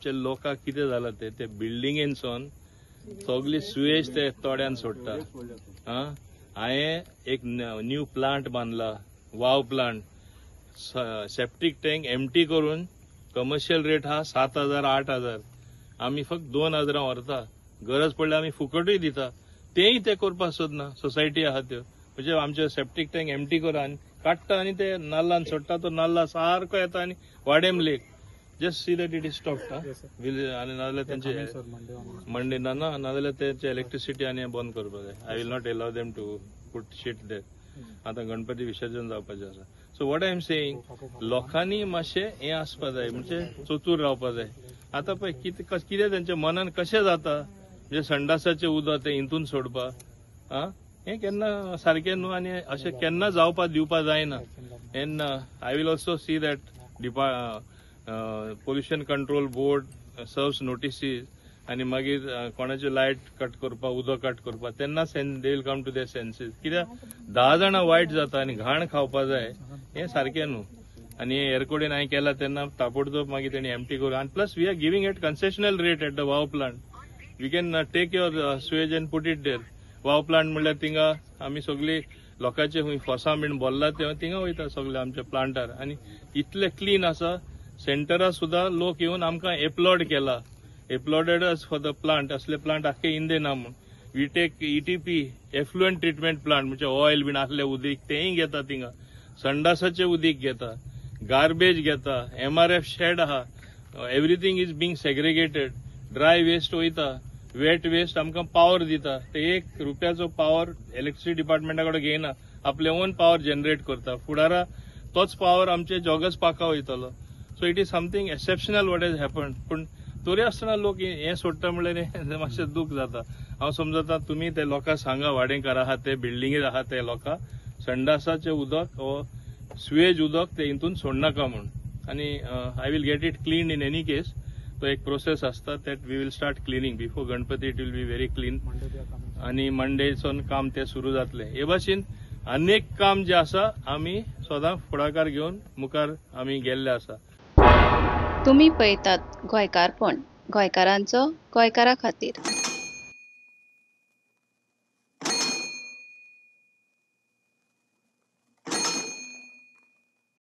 आमचे लोकांक कितें जालां ते बिल्डिंगेनसून सगळी सुयेज ते तोड्यान सोडटा। हांवें एक न्यू प्लांट बांधला, wow plant, septic tank empty करून कमर्शियल रेट हा 7,000 8,000, आमी फक्त 2,000 व्हरता, गरज पडल्यार आमी फुकटूय दिता, तेय ते करपाक सोदना। सोसायटी आहा त्यो म्हणजे आमचे सेप्टिक टँक एम्प्टी करून आनी काडटा आनी ते नाल्लान सोडटा, तो नाल्ला सारको येता आनी वाडेम लेक। Just see that it is stopped आनी नाजाल्यार तेंचे मंडे नाजाल्यार तेंचे इलेक्ट्रिसिटी आनी बंद करपाक जाय। I will not allow them to put sheet there. आता गणपती विसर्जन जावपाचें आसा। So what I am saying, लोकांनी मातशें हें आसपा जाय, म्हणजे चतूर रावपा जाय। आता पळय कितें तेंच्या मनान कशें जाता, म्हणजे संडासाचें उदक ते हितून सोडपाक, हें केन्ना सारकें न्हू आनी अशें केन्ना जावपाक दिवपा जायना। And I will also see that pollution control board serves notices आनी मागीर कोणाची लायट कट करपा, उदक कट करपा, तेन्ना they will come to their senses. कित्याक 10 जाणां वायट जाता आनी घाण खावपा जाय, हें सारकें न्हू। आनी एअरकोडीन हांवें केला तेन्ना ताबडतोब मागीर तेणी एम्प्टी करून, आनी plus we are giving at concessional rate at the वाव plant. We can take your sewage and put it there. वाव प्लांट म्हणल्यार थिंगा आमी सगळी लोकांचे खंय फोसां बीन भरला ते थिंगा वयता सगळे आमच्या प्लांटार, आनी इतले क्लीन आसा। सेंटरार सुद्दां लोक येवन आमकां एप्लॉड केला, applauded us for the plant. असले प्लांट आख्खे इंडियेन ना म्हूण। We take ETP effluent treatment plant, म्हणजे ऑयल बीन आसले उदीक तेंय घेता थिंगा, संडासाचें उदीक घेता, गार्बेज घेता, MRF शेड आहा, everything is being segregated. Dry waste वयता, वेट वेस्ट आमकां पावर दिता। ते 1 रुपयाचो पावर इलेक्ट्रिसिटी डिपार्टमेंटा कडेन घेयना, आपले ओन पावर जनरेट करता। फुडारा तोच पावर आमचे जॉगर्स पार्का वयतलो। So it is something exceptional what has happened. पूण तरी आसतना लोक हें सोडटा म्हणल्यार मातशें दूख जाता। हांव समजता तुमी ते लोकांक सांगा, वाडेकार आहात ते, बिल्डिंगेर आहात ते लोकांक, संडासाचें उदक वो स्वेज उदक ते हितून सोडनाका म्हूण। आनी I will get it clean in any case. तो एक प्रोसेस आसता that we will start cleaning before Ganpati. It will be very clean आनी मंडेसून काम ते सुरू जातले। हे भाशेन अनेक काम जे आसा आमी सदां फुडाकार घेवन मुखार आमी गेल्ले आसा। तुम्ही पळयतात गोंयकारपण, गोंयकारांचो गोंयकारा खातीर।